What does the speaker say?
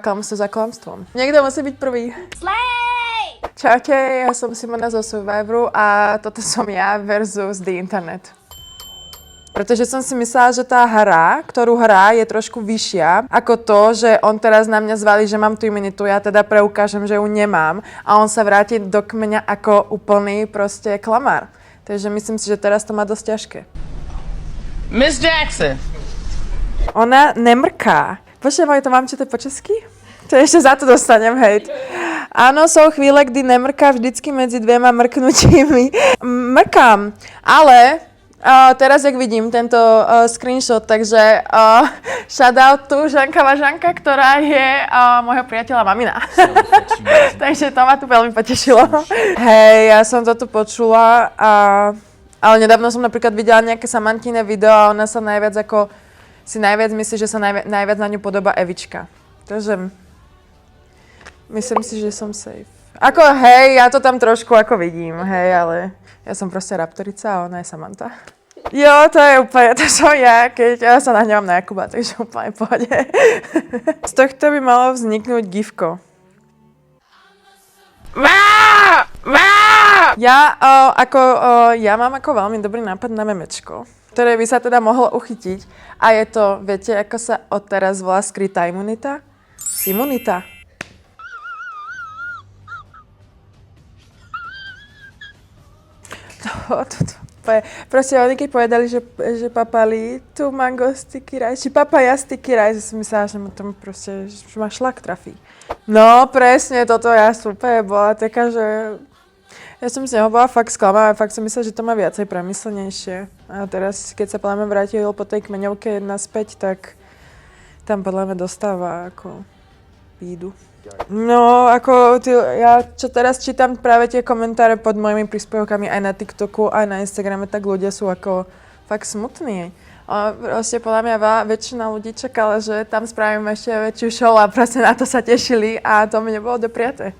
Klamstvo za klamstvom. Niekto musí byť prvý. Slay! Čaute, ja som Simona zo Survivoru a toto som ja versus The Internet. Pretože som si myslela, že tá hra, ktorú hrá, je trošku vyššia ako to, že on teraz na mňa zvalí, že mám tú imunitu, ja teda preukážem, že ju nemám a on sa vráti do kmeňa ako úplný proste klamár. Takže myslím si, že teraz to má dosť ťažké. Miss Jackson. Ona nemrká. Počkaj, to mám čítať po česky? To ešte za to dostanem hejt. Áno, sú chvíle, kdy nemrká vždycky medzi dvěma mrknutími. Mrkám, ale teraz, jak vidím tento screenshot, takže shoutout tu Žanka Važanka, ktorá je môjho priateľa mamina. Takže to ma tu veľmi potešilo. Hej, ja som to tu počula, ale nedávno som napríklad videla nejaké Samantíne video a ona sa najviac myslí, že sa najviac na ňu podobá Evička. Takže myslím si, že som safe. Ako hej, ja to tam trošku ako vidím, hej, ale ja som proste Raptorica a ona je Samantha. Jo, to je úplne, to som ja, keď ja sa nahnevam na Jakuba, takže úplne v pohode. Z tohto by malo vzniknúť gifko. Ja mám ako veľmi dobrý nápad na memečko, ktoré by sa teda mohlo uchytiť. A je to, viete, ako sa odteraz volá skrytá imunita? Simunita. Proste oni keď povedali, že papali tu mango sticky rice, či papaja sticky rice, som myslela, že ma tam proste, že ma šlak trafí. No presne, toto ja super bola taká, že ja som z neho bola fakt sklamaná, fakt som myslela, že to má viacej premyslenejšie. A teraz, keď sa podľa mňa vrátil po tej kmeňovke naspäť, tak tam podľa mňa dostáva ako bídu. No, ako ja čo teraz čítam práve tie komentáre pod mojimi príspevkami aj na TikToku, aj na Instagrame, tak ľudia sú ako fakt smutní. A proste podľa mňa väčšina ľudí čakala, že tam spravíme ešte väčšiu show a proste na to sa tešili a to mi nebolo dopriate.